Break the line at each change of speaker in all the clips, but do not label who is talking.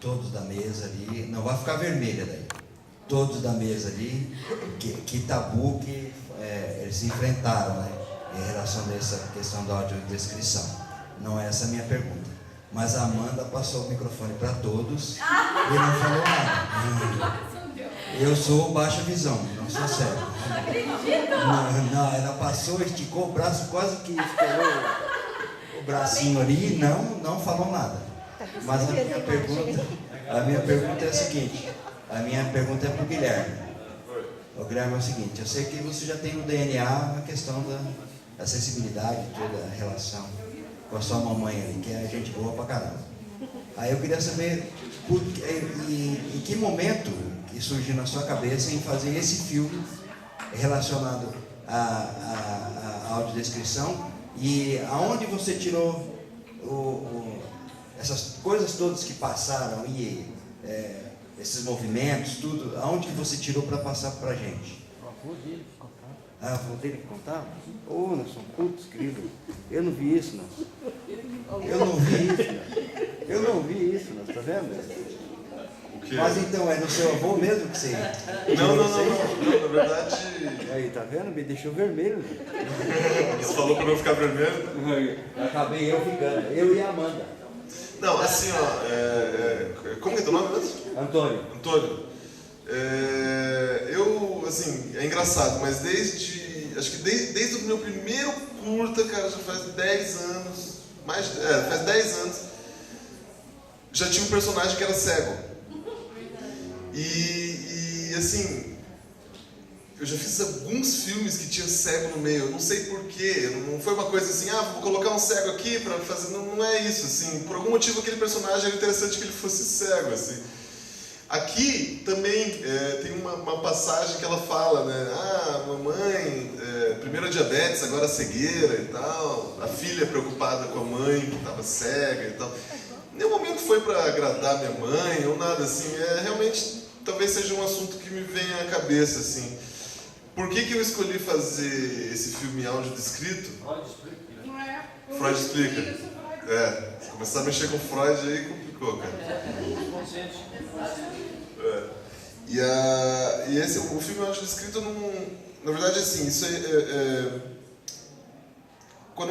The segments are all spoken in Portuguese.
todos da mesa ali, não vai ficar vermelha daí, todos da mesa ali, que tabu que eles enfrentaram, né, em relação a essa questão da audiodescrição. Não é essa a minha pergunta. Mas a Amanda passou o microfone para todos e não falou nada. Eu sou baixa visão, não sou cego.
Não acredito!
Não, ela passou, esticou o braço, quase que estourou o bracinho ali e não falou nada. Mas a minha pergunta é a seguinte, a minha pergunta é para o Guilherme. O Guilherme é o seguinte, eu sei que você já tem no DNA a questão da sensibilidade, toda a relação com a sua mamãe ali, que é gente boa pra caramba. Aí eu queria saber em que momento que surgiu na sua cabeça em fazer esse filme relacionado à audiodescrição e aonde você tirou essas coisas todas que passaram e esses movimentos, tudo, aonde que você tirou para passar pra gente? Ah, vou ter que contar? Ô, Nelson, putz, querido, eu não vi isso, não. Eu não vi isso, não, tá vendo? Mas então, é no seu avô mesmo que você...
Não, na verdade...
Aí, tá vendo? Me deixou vermelho.
Você falou para não ficar vermelho?
Acabei eu ficando, eu e a Amanda.
Não, assim, ó, como que é teu nome mesmo?
Antônio.
Eu, assim, é engraçado, mas acho que desde o meu primeiro curta, cara, já faz 10 anos, faz 10 anos, já tinha um personagem que era cego. E assim, eu já fiz alguns filmes que tinha cego no meio, eu não sei porquê, não foi uma coisa assim, vou colocar um cego aqui pra fazer, não é isso, assim, por algum motivo aquele personagem era interessante que ele fosse cego, assim. Aqui também tem uma passagem que ela fala, né? Mamãe, primeiro a diabetes, agora a cegueira e tal. A filha preocupada com a mãe que estava cega e tal. Nenhum momento foi para agradar minha mãe ou nada assim. Realmente, talvez seja um assunto que me venha à cabeça, assim. Por que eu escolhi fazer esse filme audiodescrito? Freud explica. Se começar a mexer com Freud aí complicou, cara. O filme audiodescrito na verdade, assim, isso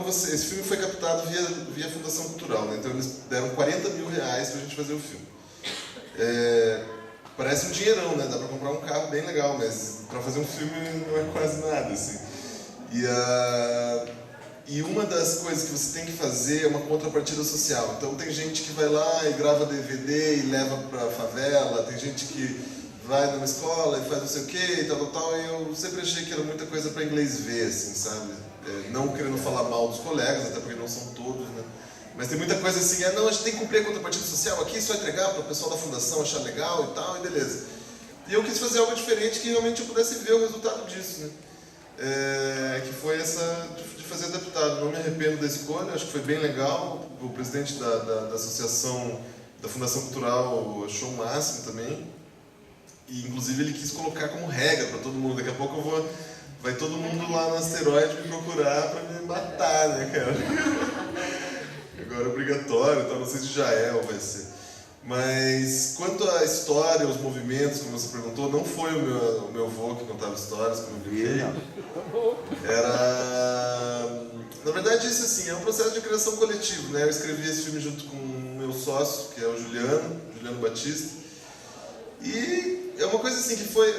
esse filme foi captado via Fundação Cultural, né? Então eles deram 40 mil reais pra gente fazer o filme. Parece um dinheirão, né? Dá pra comprar um carro bem legal, mas pra fazer um filme não é quase nada, assim. E uma das coisas que você tem que fazer é uma contrapartida social. Então tem gente que vai lá e grava DVD e leva pra favela, tem gente que vai numa escola e faz não sei o que e tal, e eu sempre achei que era muita coisa para inglês ver, assim, sabe? Não querendo falar mal dos colegas, até porque não são todos, né? Mas tem muita coisa assim, não, a gente tem que cumprir a contrapartida social aqui, só entregar para o pessoal da fundação achar legal e tal, e beleza. E eu quis fazer algo diferente que realmente eu pudesse ver o resultado disso, né? Que foi essa de fazer adaptado. Não me arrependo da escolha, acho que foi bem legal. O presidente da associação, da Fundação Cultural, achou o máximo também. E inclusive ele quis colocar como regra para todo mundo. Daqui a pouco vai todo mundo lá no asteroide me procurar para me matar, né, cara? Agora é obrigatório, então não sei se já é ou vai ser. Mas quanto à história, os movimentos, como você perguntou, não foi o meu avô que contava histórias, como eu brinquei. Na verdade, isso assim, é um processo de criação coletivo, né? Eu escrevi esse filme junto com o meu sócio, que é o Juliano Batista. E é uma coisa assim que foi...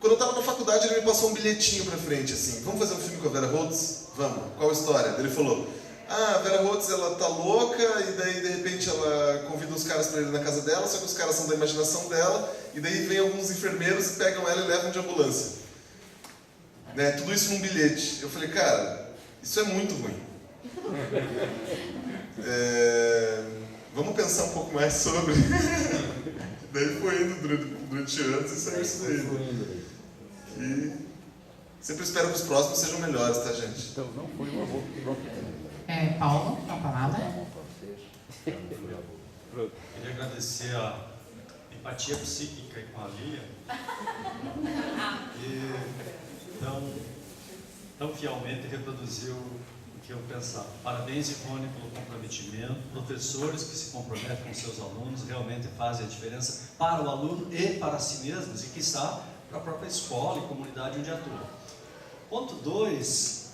Quando eu estava na faculdade, ele me passou um bilhetinho pra frente, assim, vamos fazer um filme com a Vera Holtz? Vamos. Qual a história? Ele falou, a Vera Holtz, ela tá louca, e daí, de repente, ela convida os caras pra ir na casa dela, só que os caras são da imaginação dela, e daí vem alguns enfermeiros, pegam ela e levam de ambulância. Né? Tudo isso num bilhete. Eu falei, cara, isso é muito ruim. Vamos pensar um pouco mais sobre... Daí foi indo durante anos e saiu isso daí. E sempre espero que os próximos sejam melhores, tá, gente?
Então não foi um avô.
Paulo, com a palavra.
Queria agradecer a empatia psíquica com a Lia. E tão fielmente reproduziu o que eu pensava. Parabéns, Ivone, pelo comprometimento. Professores que se comprometem com seus alunos realmente fazem a diferença para o aluno e para si mesmos, e quiçá para a própria escola e comunidade onde atua. Ponto 2,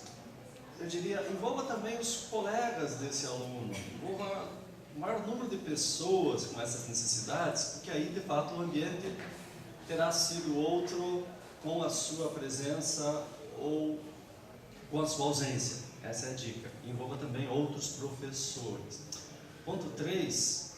eu diria, envolva também os colegas desse aluno, envolva o maior número de pessoas com essas necessidades, porque aí, de fato, o ambiente terá sido outro com a sua presença ou com a sua ausência. Essa é a dica. Envolva também outros professores. Ponto 3,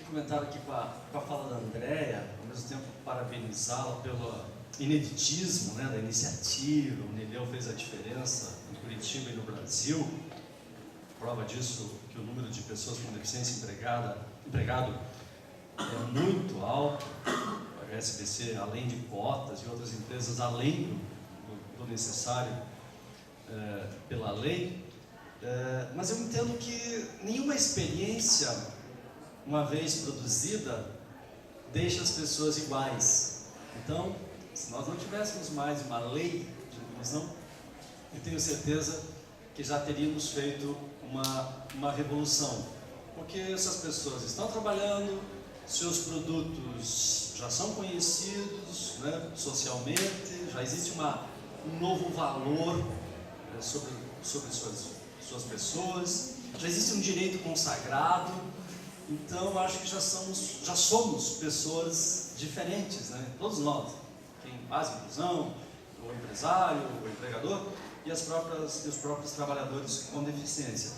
comentar aqui com a fala da Andréia, ao mesmo tempo parabenizá-la pelo ineditismo, né, da iniciativa. O Unileu fez a diferença em Curitiba e no Brasil. Prova disso que o número de pessoas com deficiência empregado é muito alto. A SBC, além de cotas e outras empresas, além do necessário pela lei. Mas eu entendo que nenhuma experiência, uma vez produzida, deixa as pessoas iguais. Então, se nós não tivéssemos mais uma lei de inclusão, eu tenho certeza que já teríamos feito uma revolução. Porque essas pessoas estão trabalhando, seus produtos já são conhecidos, né, socialmente, já existe um novo valor sobre suas pessoas, já existe um direito consagrado. Então, acho que já somos pessoas diferentes, né? Todos nós, quem faz inclusão, o empresário, o empregador e os próprios trabalhadores com deficiência.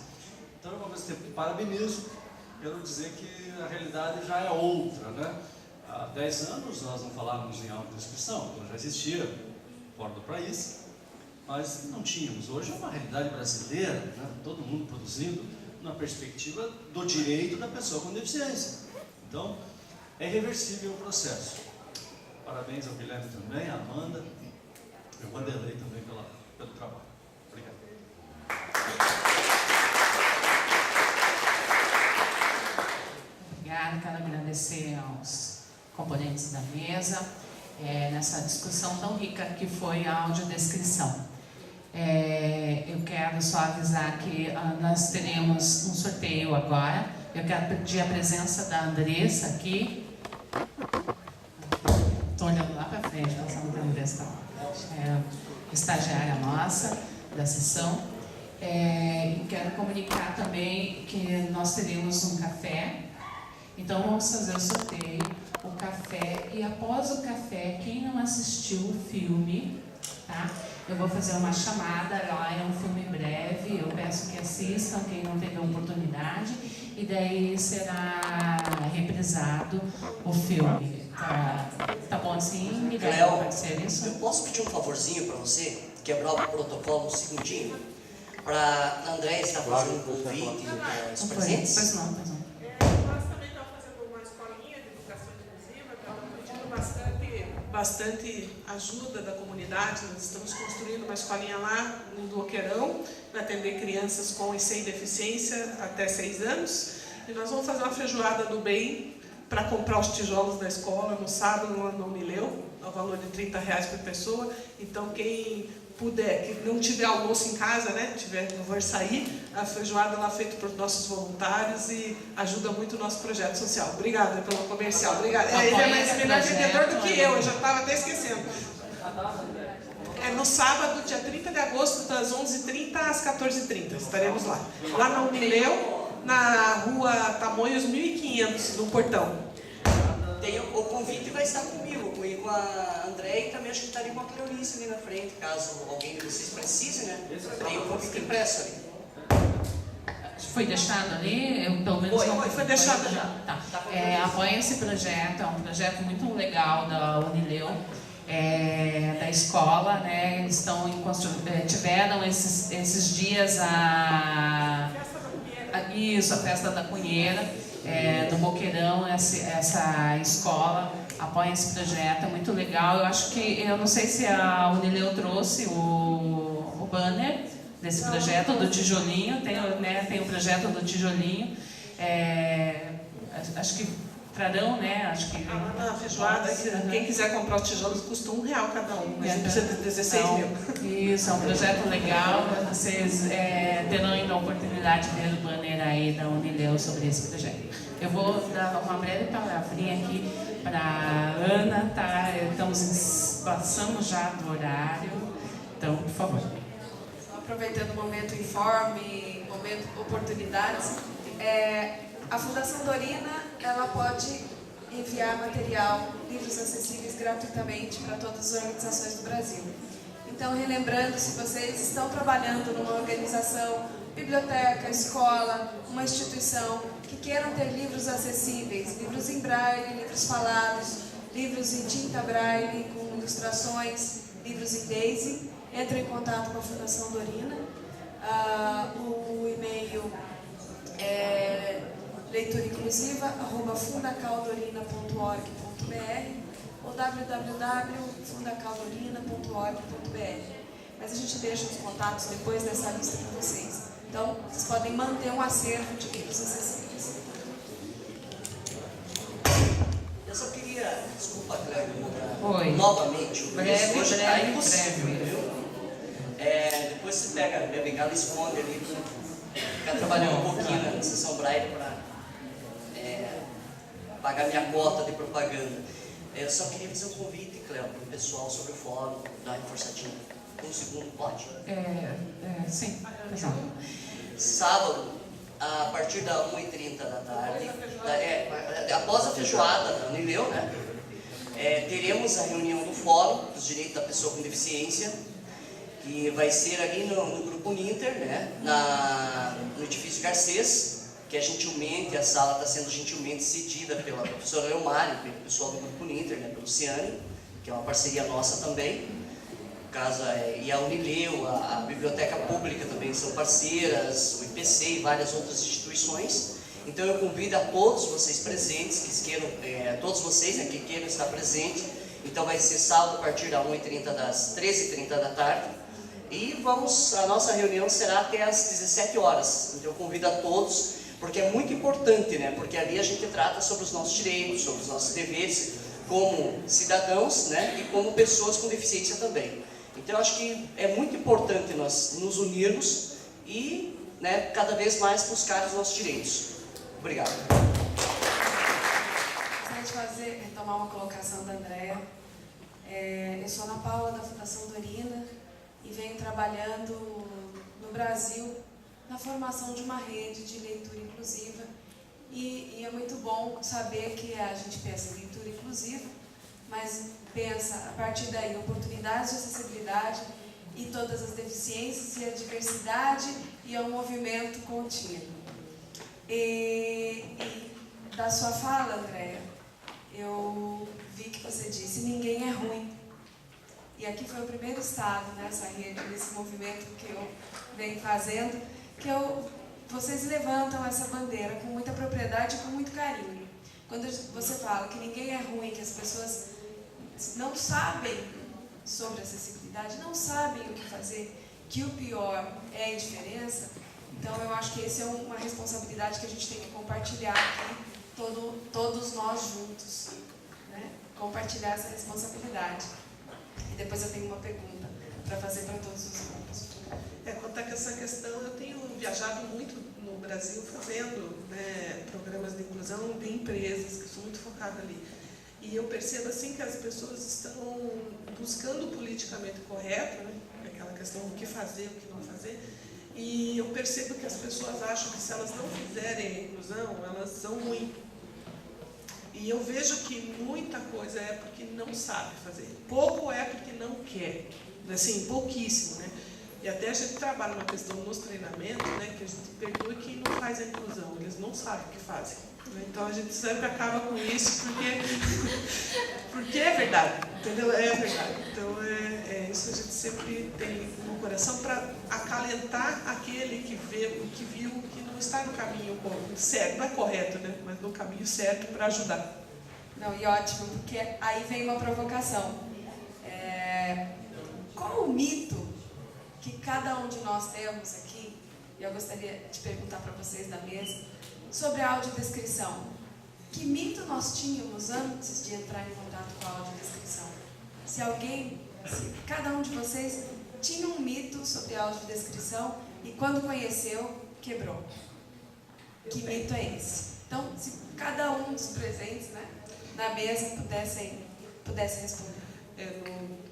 Então, ao mesmo tempo que parabenizo, quero dizer que a realidade já é outra, né? Há 10 anos nós não falávamos em autodescrição, então já existia fora do país, mas não tínhamos. Hoje é uma realidade brasileira, né? Todo mundo produzindo na perspectiva do direito da pessoa com deficiência. Então, é irreversível o processo. Parabéns ao Guilherme também, à Amanda, e ao Vanderlei também pelo trabalho. Obrigado.
Obrigada, quero agradecer aos componentes da mesa nessa discussão tão rica que foi a audiodescrição. Eu quero só avisar que nós teremos um sorteio agora. Eu quero pedir a presença da Andressa aqui. Estou olhando lá para frente, pensando que a Andressa é estagiária nossa da sessão. E quero comunicar também que nós teremos um café. Então vamos fazer o sorteio, o café, e após o café, quem não assistiu o filme, tá? Eu vou fazer uma chamada, lá é um filme breve, eu peço que assistam, quem não teve a oportunidade, e daí será reprisado o filme. Tá bom assim, Miguel?
Cléo,
pode ser isso?
eu posso pedir um favorzinho para você, quebrar o protocolo um segundinho? Para a Andréia estar fazendo um convite para os presentes?
Pois não.
Nós também estamos fazendo uma escolinha de educação inclusiva, estamos pedindo bastante ajuda da comunidade. Nós estamos construindo uma escolinha lá no Boqueirão para atender crianças com e sem deficiência até 6 anos. E nós vamos fazer uma feijoada do bem para comprar os tijolos da escola no sábado, no Unileu, ao valor de R$30 por pessoa. Então, quem puder, que não tiver almoço em casa, né, não for sair, a feijoada lá feita por nossos voluntários e ajuda muito o nosso projeto social. Obrigada pelo comercial. Obrigada. Ele é mais melhor vendedor do que eu já estava até esquecendo. É no sábado, dia 30 de agosto, das 11h30 às 14h30. Estaremos lá. Lá na Unileu, na rua Tamoios 1500, no portão.
O convite vai estar comigo e com a Andréia, e também acho que estaria com a Cleonice ali na frente, caso alguém de vocês precise, né? Tem o convite impresso ali.
Foi deixado ali? Eu, pelo menos
Foi
deixado já. Tá. Apoia esse projeto, é um projeto muito legal da Unileu, da escola, né? Eles estão tiveram esses dias a festa da Cunheira. Do Boqueirão, essa escola apoia esse projeto, é muito legal. Eu não sei se a Unileu trouxe o banner desse projeto, do tijolinho, tem o projeto do tijolinho. Acho que trarão, né? Acho que...
A feijoada, quem quiser comprar os tijolos, custa R$1 cada um, mas não precisa de 16 mil.
Isso, é um projeto legal. Vocês terão ainda a oportunidade de ver o banner aí da Unileu sobre esse projeto. Eu vou dar uma breve palavrinha aqui para a Ana, tá? Passamos já do horário, então, por favor.
Aproveitando o momento informe, momento oportunidades, a Fundação Dorina, ela pode enviar material, livros acessíveis gratuitamente para todas as organizações do Brasil. Então, relembrando, se vocês estão trabalhando numa organização, biblioteca, escola, uma instituição, que queiram ter livros acessíveis, livros em braille, livros falados, livros em tinta braille, com ilustrações, livros em DAISY, entre em contato com a Fundação Dorina. O e-mail é leiturinclusiva@fundacaldorina.org.br ou www.fundacaldorina.org.br. Mas a gente deixa os contatos depois dessa lista para vocês. Então, vocês podem manter um acervo de livros acessíveis.
Eu só queria, desculpa, Cléber,
Hoje
novamente, hoje está impossível,
breve.
viu? Depois você pega a minha bengala e esconde ali, ficar trabalhando um pouquinho na sessão Braille para pagar minha cota de propaganda. Eu só queria fazer um convite, Cléber, para o pessoal sobre o fórum, dar uma reforçadinha. Um segundo, pode?
Sim,
Sábado, a partir da 1h30 da tarde, após a feijoada da Unileu, né? Teremos a reunião do Fórum dos Direitos da Pessoa com Deficiência, que vai ser ali no Grupo Ninter, né? No edifício Garcês, que a sala está sendo gentilmente cedida pela professora Leomário, pelo pessoal do Grupo Ninter, né? Pelo Ciane, que é uma parceria nossa também. E a Unileu, a Biblioteca Pública também são parceiras, o IPC e várias outras instituições. Então eu convido a todos vocês presentes, todos vocês, né, que queiram estar presentes. Então vai ser sábado a partir da 1h30 das 13h30 da tarde. E a nossa reunião será até às 17 horas. Então eu convido a todos, porque é muito importante, né? Porque ali a gente trata sobre os nossos direitos, sobre os nossos deveres como cidadãos, né? E como pessoas com deficiência também. Então eu acho que é muito importante nós nos unirmos e, né, cada vez mais buscar os nossos direitos. Obrigado.
Gostaria de retomar uma colocação da Andréa. Eu sou Ana Paula, da Fundação Dorina, e venho trabalhando no Brasil na formação de uma rede de leitura inclusiva. E é muito bom saber que a gente pensa em leitura inclusiva, mas pensa, a partir daí, oportunidades de acessibilidade e todas as deficiências e a diversidade e ao movimento contínuo. E da sua fala, Andréa, eu vi que você disse, ninguém é ruim. E aqui foi o primeiro estado nessa rede, nesse movimento que eu venho fazendo, que vocês levantam essa bandeira com muita propriedade e com muito carinho. Quando você fala que ninguém é ruim, que as pessoas não sabem sobre acessibilidade, não sabem o que fazer, que o pior é a indiferença, então eu acho que essa é uma responsabilidade que a gente tem que compartilhar aqui, todos nós juntos, né? Compartilhar essa responsabilidade. E depois eu tenho uma pergunta para fazer para todos os grupos.
Quanto a essa questão, eu tenho viajado muito no Brasil fazendo, né, programas de inclusão de empresas, que sou muito focada ali. E eu percebo assim que as pessoas estão buscando o politicamente correto, né, aquela questão do que fazer, o que não fazer. E eu percebo que as pessoas acham que se elas não fizerem a inclusão, elas são ruins. E eu vejo que muita coisa é porque não sabe fazer. Pouco é porque não quer. Assim, pouquíssimo, né? E até a gente trabalha uma questão nos treinamentos, né? Que a gente perdoa quem não faz a inclusão. Eles não sabem o que fazem. Né? Então a gente sempre acaba com isso porque é verdade. Entendeu? É verdade. Então isso a gente sempre tem no coração para acalentar aquele que viu que não está no caminho certo, não é correto, né? Mas no caminho certo para ajudar.
Não, e ótimo, porque aí vem uma provocação. Qual o mito que cada um de nós temos aqui, e eu gostaria de perguntar para vocês da mesa, sobre a audiodescrição? Que mito nós tínhamos antes de entrar em contato com a audiodescrição? Se cada um de vocês tinha um mito sobre a audiodescrição e quando conheceu, quebrou. Que mito é esse? Então, se cada um dos presentes, né, na mesa pudesse responder.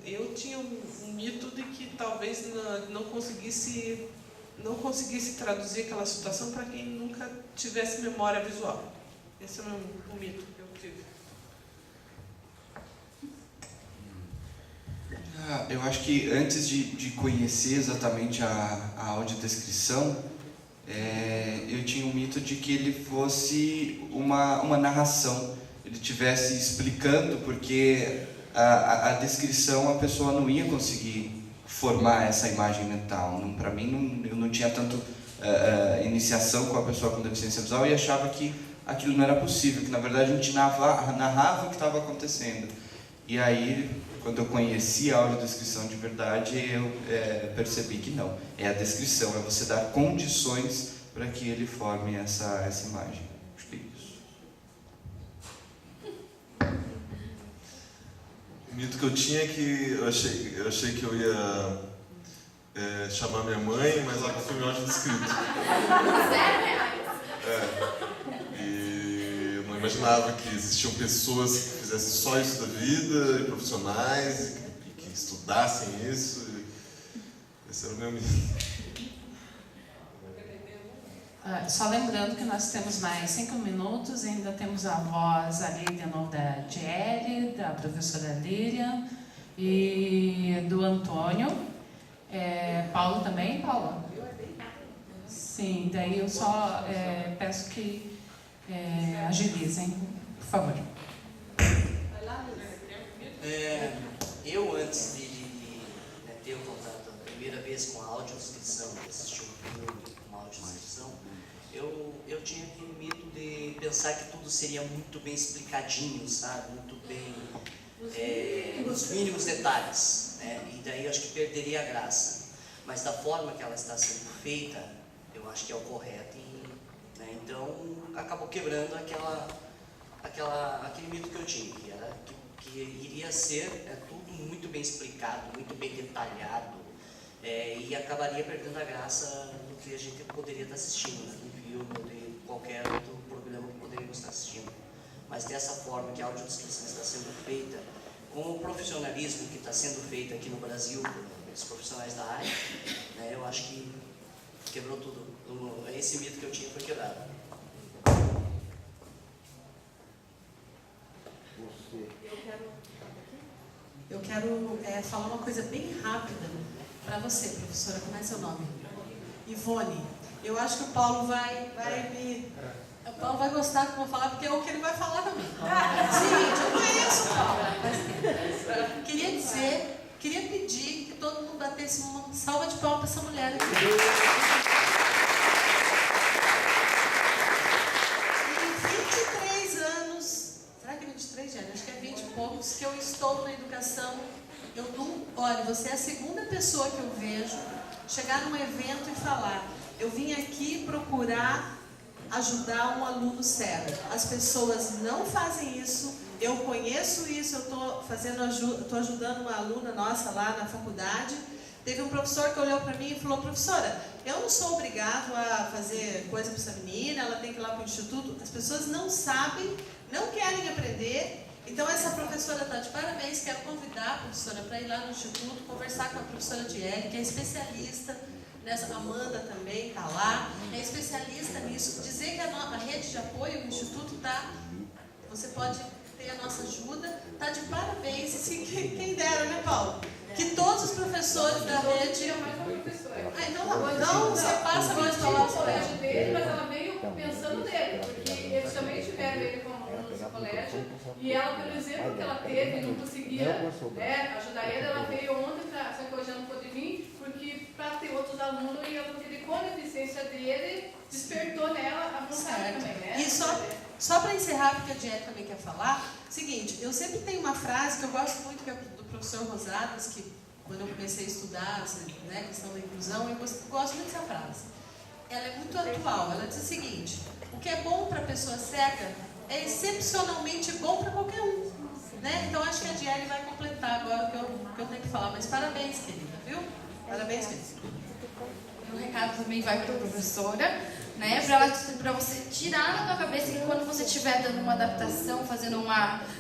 Eu tinha um mito de que talvez não conseguisse traduzir aquela situação para quem nunca tivesse memória visual. Esse é o mito que eu tive.
Eu acho que antes de conhecer exatamente a audiodescrição, eu tinha um mito de que ele fosse uma narração, ele estivesse explicando, porque a descrição a pessoa não ia conseguir formar essa imagem mental. Para mim, eu não tinha tanto iniciação com a pessoa com deficiência visual e achava que aquilo não era possível, que na verdade a gente narrava o que estava acontecendo. E aí, quando eu conheci a audiodescrição de verdade, eu percebi que não. É a descrição, é você dar condições para que ele forme essa imagem. Acho que é isso.
O mito que eu tinha é que eu achei que eu ia chamar minha mãe, mas ela foi meu audiodescrito. E eu não imaginava que existiam pessoas que fizessem só isso da vida, e profissionais, e que estudassem isso. Esse era o meu mito.
Só lembrando que nós temos mais 5 minutos, ainda temos a voz ali de novo da Jelly, da professora Líria e do Antônio. Paulo também, Paulo? Sim, daí eu só peço que agilizem, por favor.
Eu, antes de ter o contato a primeira vez com a audiodescrição, de assistir um filme com uma audiodescrição, eu tinha aquele mito de pensar que tudo seria muito bem explicadinho, sabe? Muito bem, nos mínimos detalhes, né? E daí eu acho que perderia a graça. Mas da forma que ela está sendo feita, eu acho que é o correto. Né? Então, acabou quebrando aquele mito que eu tinha, que era que iria ser tudo muito bem explicado, muito bem detalhado, e acabaria perdendo a graça do que a gente poderia estar assistindo, né? Do filme ou de qualquer outro programa que poderíamos estar assistindo. Mas dessa forma que a audiodescrição está sendo feita, com o profissionalismo que está sendo feito aqui no Brasil, pelos profissionais da área, né, eu acho que quebrou tudo. Esse mito que eu tinha foi quebrado.
Eu quero falar uma coisa bem rápida para você, professora. Como é seu nome? Ivone. Eu acho que o Paulo o Paulo vai gostar do que eu vou falar, porque é o que ele vai falar também. Gente, eu conheço o Paulo. Queria pedir que todo mundo batesse uma salva de palmas para essa mulher aqui. Tem 23 anos, será que é 23 anos? Acho que é 20 e poucos, que eu estou na educação. Olha, você é a segunda pessoa que eu vejo chegar num evento e falar: eu vim aqui procurar ajudar um aluno cego. As pessoas não fazem isso. Eu conheço isso, eu estou ajudando uma aluna nossa lá na faculdade. Teve um professor que olhou para mim e falou: professora, eu não sou obrigado a fazer coisa para essa menina, ela tem que ir lá para o instituto. As pessoas não sabem, não querem aprender. Então essa professora está de parabéns. Quero convidar a professora para ir lá no instituto, conversar com a professora Diele, que é especialista nessa. Amanda também está lá, é especialista nisso. Dizer que a rede de apoio do instituto está, você pode ter a nossa ajuda, está de parabéns. Quem dera, né, Paulo? Que todos os professores da rede... Então você passa mais palavras para ela.
Dele, mas ela veio pensando nele, porque eles também tiveram ele como no colégio, e ela, pelo exemplo que ela teve, não conseguia ajudar ele, ela veio ontem, só que hoje ela não pôde vir, porque para ter outros alunos, e ele, com a deficiência dele, despertou nela a vontade também, né?
E só para encerrar, porque a Diele também quer falar, seguinte, eu sempre tenho uma frase que eu gosto muito, que é do professor Rosadas, que quando eu comecei a estudar, né, questão da inclusão, eu gosto muito dessa frase. Ela é muito atual, ela diz o seguinte: o que é bom para a pessoa cega é excepcionalmente bom para qualquer um. Né? Então acho que a Diele vai completar agora o que eu tenho que falar. Mas parabéns, querida, viu? Parabéns mesmo.
O recado também vai para a professora, né? Para você tirar da tua cabeça que quando você estiver dando uma adaptação, fazendo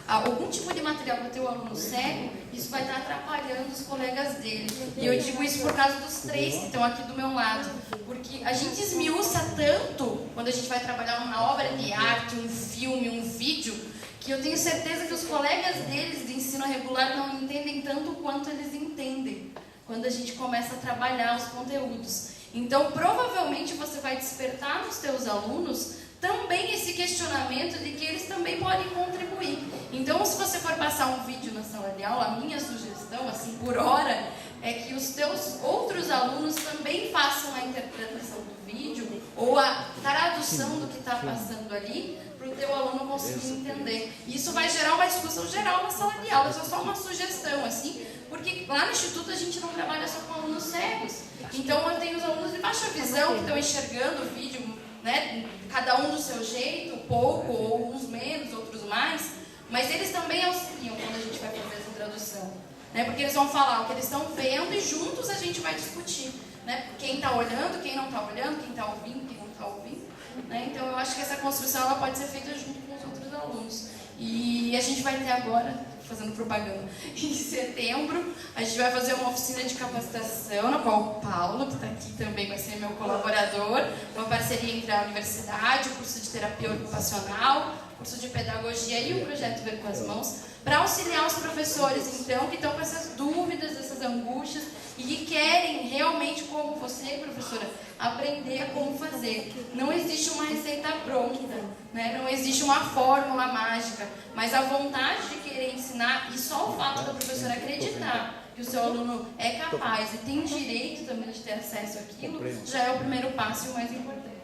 algum tipo de material para o teu aluno cego, isso vai estar atrapalhando os colegas dele. E eu digo isso por causa dos 3 que estão aqui do meu lado, porque a gente esmiuça tanto quando a gente vai trabalhar uma obra de arte, um filme, um vídeo, que eu tenho certeza que os colegas deles de ensino regular não entendem tanto quanto eles entendem quando a gente começa a trabalhar os conteúdos. Então, provavelmente você vai despertar nos teus alunos também esse questionamento de que eles também podem contribuir. Então, se você for passar um vídeo na sala de aula, a minha sugestão, assim, por hora, é que os teus outros alunos também façam a interpretação do vídeo ou a tradução do que está passando ali, para o teu aluno conseguir entender. Isso vai gerar uma discussão geral na sala de aula. Isso é só uma sugestão, assim, porque lá no Instituto a gente não trabalha só com alunos cegos. Então eu tenho os alunos de baixa visão que estão enxergando o vídeo, né, cada um do seu jeito, pouco, ou uns menos, outros mais, mas eles também auxiliam quando a gente vai fazer essa tradução, né, porque eles vão falar o que eles estão vendo e juntos a gente vai discutir, né, quem está olhando, quem não está olhando, quem está ouvindo, quem não está ouvindo, né, então eu acho que essa construção ela pode ser feita junto com os outros alunos. E a gente vai ter agora, fazendo propaganda, em setembro, a gente vai fazer uma oficina de capacitação, na qual o Paulo, que está aqui também, vai ser meu colaborador, uma parceria entre a universidade, o curso de terapia ocupacional, o curso de pedagogia e o projeto Ver com as Mãos, para auxiliar os professores, então, que estão com essas dúvidas, essas angústias, e que querem realmente, como você, professora, aprender como fazer. Não existe uma receita pronta, né? Não existe uma fórmula mágica, mas a vontade de querer ensinar e só o fato da professora acreditar que o seu aluno é capaz e tem direito também de ter acesso àquilo, já é o primeiro passo e o mais importante.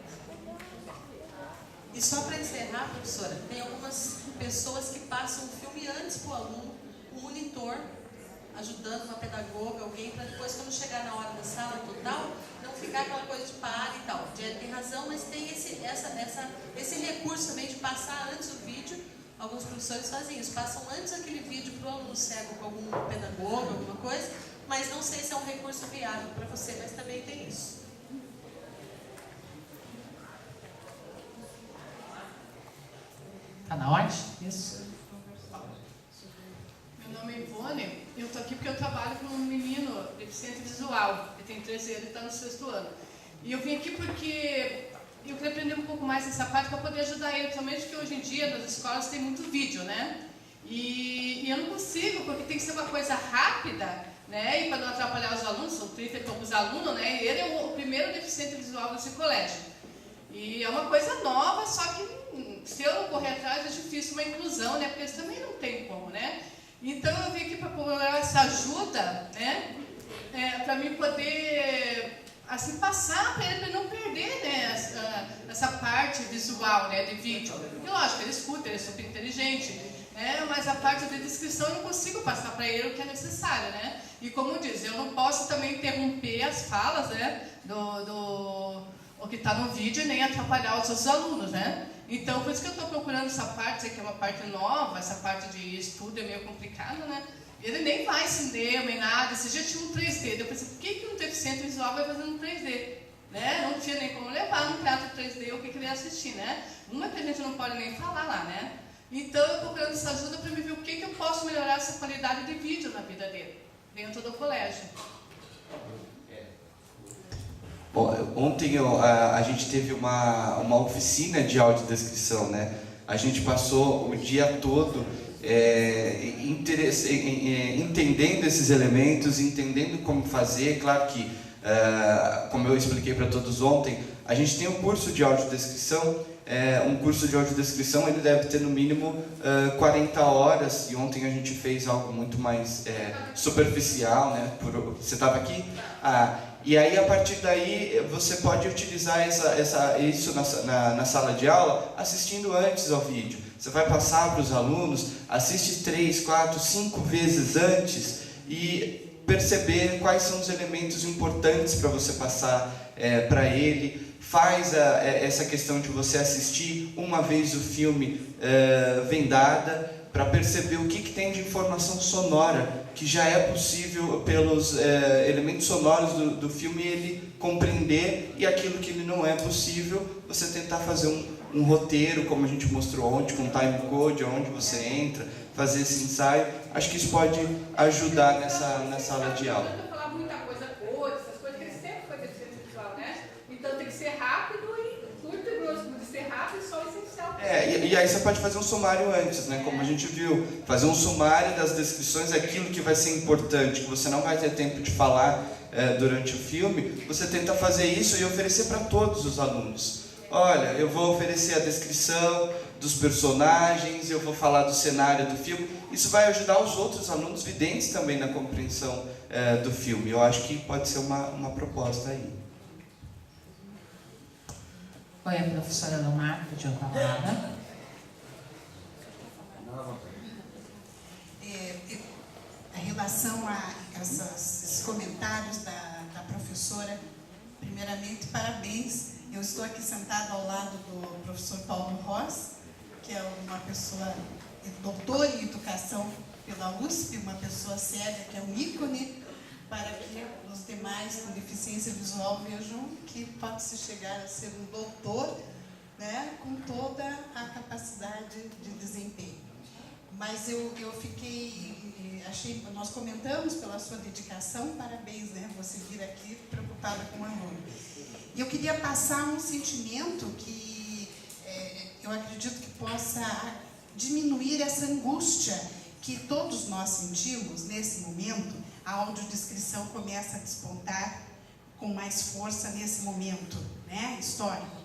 E só para encerrar, professora, tem algumas pessoas que passam o filme antes para o aluno, o monitor, ajudando uma pedagoga, alguém, para depois, quando chegar na hora da sala total, não ficar aquela coisa de para e tal. Ele tem razão, mas tem esse recurso também de passar antes o vídeo. Alguns professores fazem isso, passam antes aquele vídeo para o aluno cego com algum pedagogo, alguma coisa, mas não sei se é um recurso viável para você, mas também tem isso.
Está na ordem? Isso.
Meu nome é Ivone, eu estou aqui porque eu trabalho com um menino deficiente visual, ele tem 13 anos e está no 6º ano. E eu vim aqui porque eu queria aprender um pouco mais nessa parte para poder ajudar ele, principalmente porque hoje em dia nas escolas tem muito vídeo, né? E eu não consigo, porque tem que ser uma coisa rápida, né? E para não atrapalhar os alunos, são 30 e poucos alunos, né? E ele é o primeiro deficiente visual desse colégio. E é uma coisa nova, só que se eu não correr atrás é difícil uma inclusão, né? Porque eles também não tem como, né? Então eu vim aqui para procurar essa ajuda, né? Para mim poder assim passar para ele não perder, né? Essa parte visual, né? De vídeo. E lógico, ele escuta, ele é super inteligente, né? Mas a parte de descrição eu não consigo passar para ele o que é necessário, né? E como diz, eu não posso também interromper as falas, né? O que está no vídeo e nem atrapalhar os outros alunos, né? Então, por isso que eu estou procurando essa parte, que é uma parte nova, essa parte de estudo é meio complicada, né? Ele nem vai cinema e nada, você já tinha um 3D. Eu pensei, por que um deficiente visual vai fazer um 3D? Né? Não tinha nem como levar no teatro 3D o que ele ia assistir, né? Uma que a gente não pode nem falar lá, né? Então, eu estou procurando essa ajuda para me ver o que eu posso melhorar essa qualidade de vídeo na vida dele, dentro do colégio.
Bom, ontem a gente teve uma oficina de audiodescrição, né? A gente passou o dia todo entendendo esses elementos, entendendo como fazer. Claro que, como eu expliquei para todos ontem, a gente tem um curso de audiodescrição. Um curso de audiodescrição ele deve ter no mínimo 40 horas, e ontem a gente fez algo muito mais superficial, né? Você estava aqui? E aí, a partir daí, você pode utilizar isso na sala de aula, assistindo antes ao vídeo. Você vai passar para os alunos, assiste 3, 4, 5 vezes antes e perceber quais são os elementos importantes para você passar para ele. faz essa questão de você assistir uma vez o filme vendada, para perceber o que tem de informação sonora, que já é possível pelos elementos sonoros do filme ele compreender, e aquilo que ele não é possível, você tentar fazer um roteiro, como a gente mostrou ontem, com time code, onde você entra, fazer esse ensaio. Acho que isso pode ajudar nessa sala de aula.
Não falar muita coisa, cores, essas coisas, que sempre foi deficiência visual, né? Então tem que ser rápido e curto e grosso, de ser rápido e só o essencial.
E aí você pode fazer um sumário antes, né? Como a gente viu, fazer um sumário das descrições, aquilo que vai ser importante, que você não vai ter tempo de falar durante o filme, você tenta fazer isso e oferecer para todos os alunos. Olha, eu vou oferecer a descrição dos personagens, eu vou falar do cenário do filme. Isso vai ajudar os outros alunos videntes também na compreensão do filme. Eu acho que pode ser uma proposta aí.
Oi, a professora Lomar pediu a palavra.
Em relação a esses comentários da professora, primeiramente, parabéns. Eu estou aqui sentada ao lado do professor Paulo Ross, que é uma pessoa, doutor em educação pela USP, uma pessoa séria, que é um ícone para que os demais com deficiência visual vejam que pode-se chegar a ser um doutor, né, com toda a capacidade de desempenho. Mas eu nós comentamos pela sua dedicação, parabéns, né, você vir aqui preocupada com o aluno. E eu queria passar um sentimento que eu acredito que possa diminuir essa angústia que todos nós sentimos nesse momento. A audiodescrição começa a despontar com mais força nesse momento, né, histórico.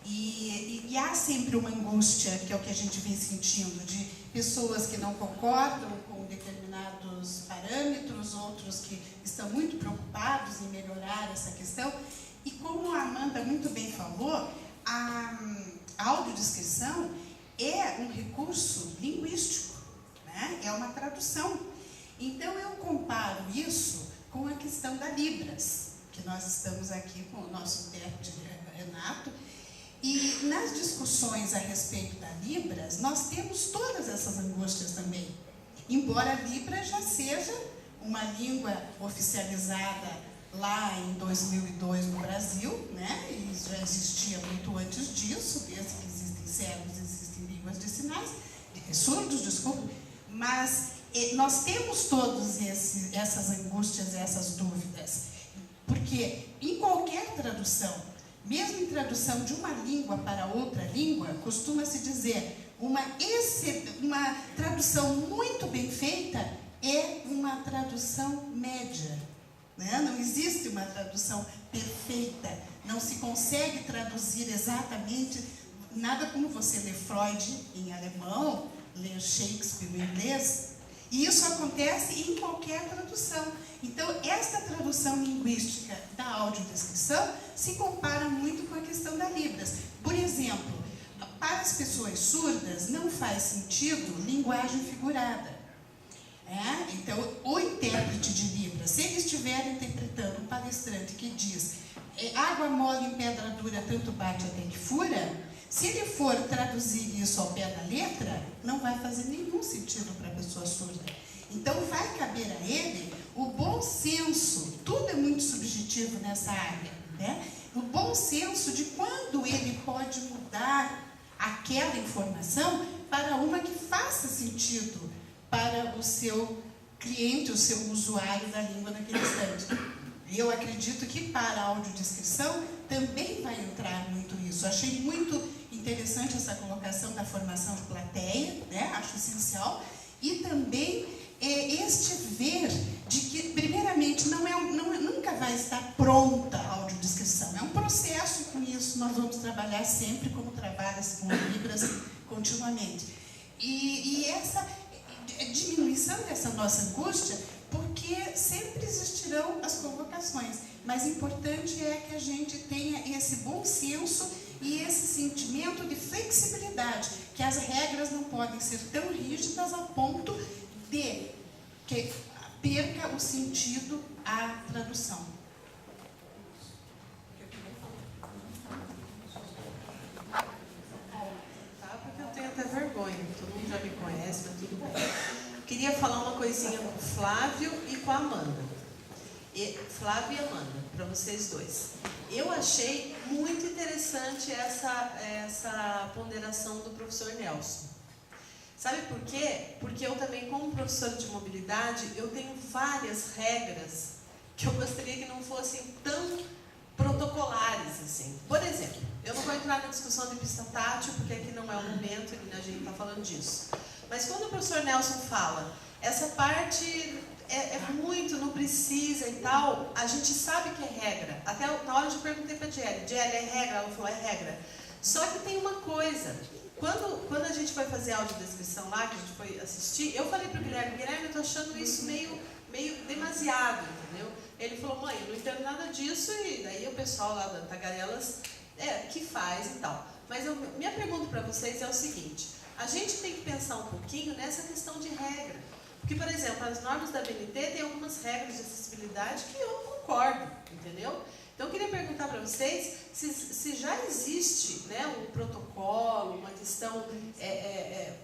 E há sempre uma angústia, que é o que a gente vem sentindo, de pessoas que não concordam com determinados parâmetros, outros que estão muito preocupados em melhorar essa questão. E como a Amanda muito bem falou, a audiodescrição é um recurso linguístico, né? É uma tradução. Então eu comparo isso com a questão da Libras, que nós estamos aqui com o nosso intérprete Renato, e nas discussões a respeito da Libras, nós temos todas essas angústias também. Embora a Libras já seja uma língua oficializada lá em 2002 no Brasil, né? E já existia muito antes disso, desde que existem cegos, existem línguas de sinais, surdos, desculpa, mas nós temos todas essas angústias, essas dúvidas, porque em qualquer tradução, mesmo em tradução de uma língua para outra língua, costuma-se dizer uma tradução muito bem feita é uma tradução média. Né? Não existe uma tradução perfeita, não se consegue traduzir exatamente, nada como você lê Freud em alemão, ler Shakespeare em inglês, e isso acontece em qualquer tradução. Então, essa tradução linguística da audiodescrição se compara muito com a questão da Libras. Por exemplo, para as pessoas surdas não faz sentido linguagem figurada. Então, o intérprete de Libras, se ele estiver interpretando um palestrante que diz água mole em pedra dura, tanto bate até que fura, se ele for traduzir isso ao pé da letra, não vai fazer nenhum sentido para a pessoa surda. Então, vai caber a ele o bom senso, tudo é muito subjetivo nessa área, né? O bom senso de quando ele pode mudar aquela informação para uma que faça sentido para o seu cliente, o seu usuário da língua naquele instante. Eu acredito que para a audiodescrição também vai entrar muito isso. Achei muito interessante essa colocação da formação de plateia, né? Acho essencial. E também este ver de que, primeiramente, nunca vai estar pronta a audiodescrição. É um processo, e com isso nós vamos trabalhar sempre como trabalha-se com Libras continuamente. E essa diminuição dessa nossa angústia, porque sempre existirão as convocações, mas importante é que a gente tenha esse bom senso e esse sentimento de flexibilidade, que as regras não podem ser tão rígidas ao ponto de que perca o sentido a tradução.
queria falar uma coisinha com o Flávio e com a Amanda. Flávio e Amanda, para vocês dois. Eu achei muito interessante essa ponderação do professor Nelson. Sabe por quê? Porque eu também, como professora de mobilidade, eu tenho várias regras que eu gostaria que não fossem tão protocolares, assim. Por exemplo, eu não vou entrar na discussão de pista tátil, porque aqui não é o momento e a gente está falando disso. Mas quando o professor Nelson fala, essa parte é muito, não precisa e tal, a gente sabe que é regra. Até na hora eu perguntei para a Jelly, é regra? Ela falou, é regra. Só que tem uma coisa, quando a gente foi fazer a audiodescrição lá, que a gente foi assistir, eu falei para o Guilherme, eu estou achando isso meio demasiado, entendeu? Ele falou, mãe, eu não entendo nada disso, e daí o pessoal lá da Tagarelas que faz e tal. Mas minha pergunta para vocês é o seguinte, a gente tem que pensar um pouquinho nessa questão de regra. Porque, por exemplo, as normas da BNT têm algumas regras de acessibilidade que eu não concordo, entendeu? Então, eu queria perguntar para vocês se já existe, né, um protocolo, uma questão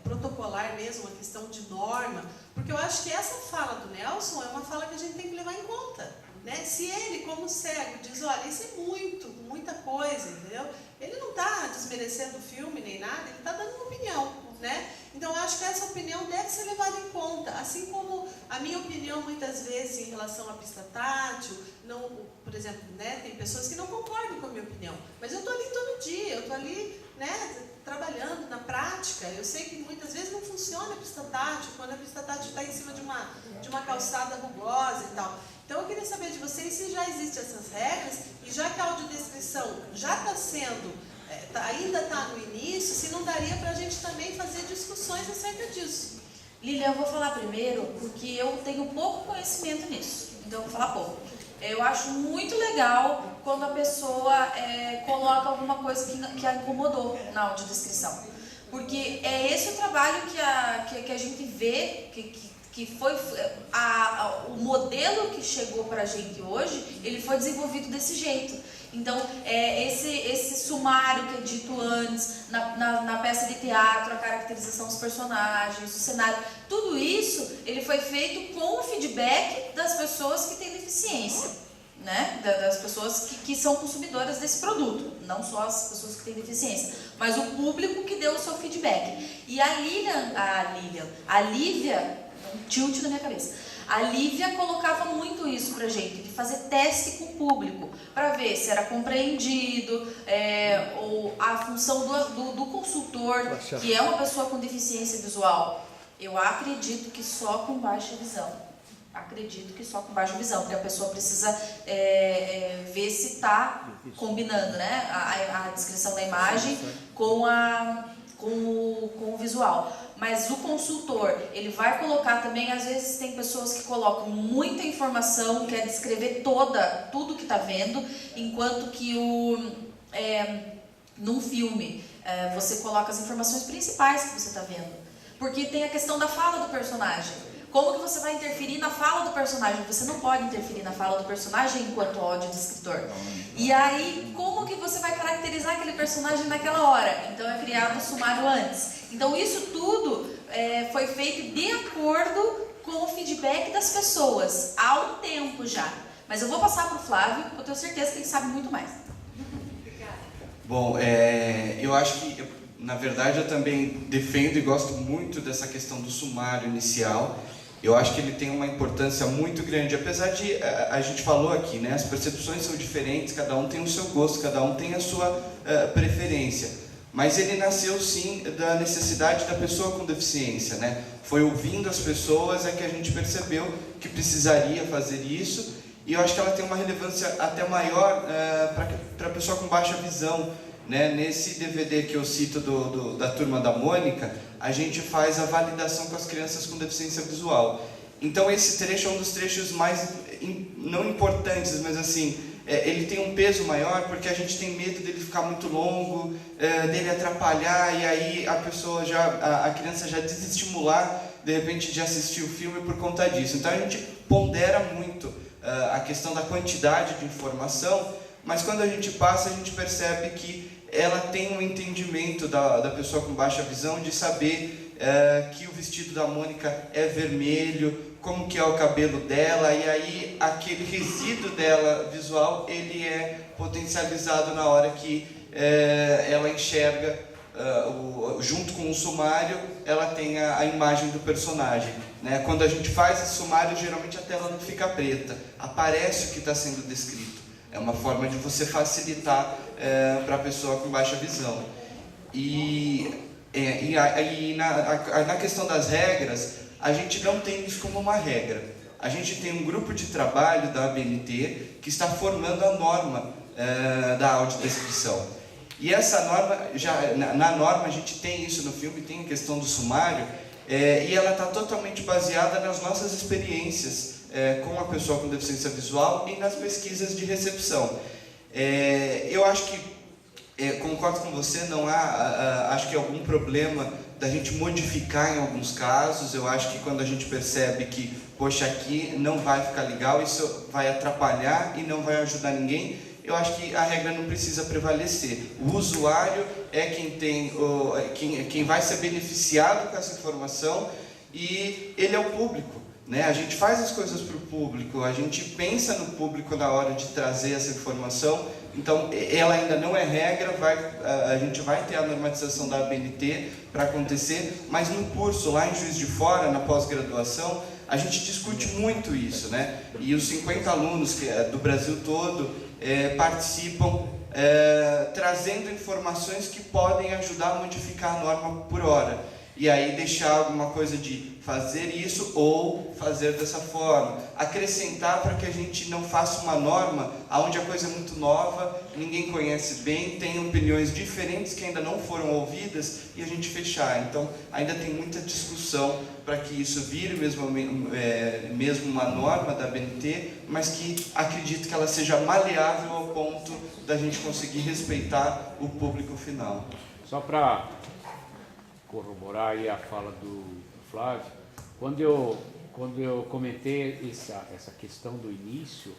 protocolar mesmo, uma questão de norma, porque eu acho que essa fala do Nelson é uma fala que a gente tem que levar em conta. Né? Se ele, como cego, diz, olha, isso é muita coisa, entendeu? Ele não está desmerecendo o filme nem nada, ele está dando uma opinião, né? Então, eu acho que essa opinião deve ser levada em conta, assim como a minha opinião, muitas vezes, em relação à pista tátil, não, por exemplo, né, tem pessoas que não concordam com a minha opinião, mas eu estou ali todo dia, eu estou ali, né, trabalhando na prática. Eu sei que muitas vezes não funciona a pista tátil, quando a pista tátil está em cima de uma calçada rugosa e tal. Então, eu queria saber de vocês se já existem essas regras, e já que a audiodescrição já está sendo, ainda está no início, se não daria para a gente também fazer discussões acerca disso.
Lilian, eu vou falar primeiro, porque eu tenho pouco conhecimento nisso, então eu vou falar pouco. Eu acho muito legal quando a pessoa coloca alguma coisa que a incomodou na audiodescrição, porque é esse o trabalho que a gente vê, que foi o modelo que chegou para a gente hoje, ele foi desenvolvido desse jeito. Então, esse sumário que é dito antes, na peça de teatro, a caracterização dos personagens, o cenário, tudo isso, ele foi feito com o feedback das pessoas que têm deficiência, né? Das pessoas que são consumidoras desse produto, não só as pessoas que têm deficiência, mas o público que deu o seu feedback. E a Lívia, um tilt na minha cabeça. A Lívia colocava muito isso pra gente, de fazer teste com o público, para ver se era compreendido, ou a função do consultor, que é uma pessoa com deficiência visual. Eu acredito que só com baixa visão. Porque a pessoa precisa ver se está combinando, né, a descrição da imagem com o visual. Mas o consultor, ele vai colocar também, às vezes tem pessoas que colocam muita informação, quer descrever tudo que está vendo, enquanto que num filme você coloca as informações principais que você está vendo. Porque tem a questão da fala do personagem. Como que você vai interferir na fala do personagem? Você não pode interferir na fala do personagem enquanto audiodescritor. E aí, como que você vai caracterizar aquele personagem naquela hora? Então, é criado um sumário antes. Então, isso tudo foi feito de acordo com o feedback das pessoas, há um tempo já. Mas eu vou passar para o Flávio, eu tenho certeza que ele sabe muito mais.
Bom, eu acho que, na verdade, eu também defendo e gosto muito dessa questão do sumário inicial. Eu acho que ele tem uma importância muito grande, apesar de, a gente falou aqui, né, as percepções são diferentes, cada um tem o seu gosto, cada um tem a sua preferência. Mas ele nasceu sim da necessidade da pessoa com deficiência, né? Foi ouvindo as pessoas que a gente percebeu que precisaria fazer isso, e eu acho que ela tem uma relevância até maior para a pessoa com baixa visão. Né? Nesse DVD que eu cito da Turma da Mônica, a gente faz a validação com as crianças com deficiência visual. Então esse trecho é um dos trechos mais, não importantes, mas assim, ele tem um peso maior porque a gente tem medo dele ficar muito longo, dele atrapalhar, e aí a criança já desestimular de repente de assistir o filme por conta disso. Então a gente pondera muito a questão da quantidade de informação, mas quando a gente passa, a gente percebe que ela tem um entendimento da pessoa com baixa visão de saber que o vestido da Mônica é vermelho, como que é o cabelo dela, e aí aquele resíduo dela visual, ele é potencializado na hora que ela enxerga, junto com o sumário, ela tem a imagem do personagem, né? Quando a gente faz esse sumário, geralmente a tela não fica preta, aparece o que está sendo descrito. É uma forma de você facilitar para a pessoa com baixa visão. Na questão das regras, a gente não tem isso como uma regra. A gente tem um grupo de trabalho da ABNT que está formando a norma da audiodescrição. E essa norma, na norma a gente tem isso no filme, tem a questão do sumário, e ela está totalmente baseada nas nossas experiências com a pessoa com deficiência visual e nas pesquisas de recepção. Eu acho que, concordo com você, não há, acho que algum problema da gente modificar em alguns casos. Eu acho que quando a gente percebe que, poxa, aqui não vai ficar legal, isso vai atrapalhar e não vai ajudar ninguém, eu acho que a regra não precisa prevalecer. O usuário é quem vai ser beneficiado com essa informação, e ele é o público, né? A gente faz as coisas para o público, a gente pensa no público na hora de trazer essa informação. Então, ela ainda não é regra, a gente vai ter a normatização da ABNT para acontecer, mas no curso, lá em Juiz de Fora, na pós-graduação, a gente discute muito isso, né? E os 50 alunos do Brasil todo participam, trazendo informações que podem ajudar a modificar a norma por hora. E aí deixar alguma coisa de fazer isso ou fazer dessa forma. Acrescentar para que a gente não faça uma norma onde a coisa é muito nova, ninguém conhece bem, tem opiniões diferentes que ainda não foram ouvidas, e a gente fechar. Então, ainda tem muita discussão para que isso vire mesmo uma norma da ABNT, mas que acredito que ela seja maleável ao ponto da gente conseguir respeitar o público final.
Só para corroborar aí a fala do Flávio, quando eu comentei essa questão do início,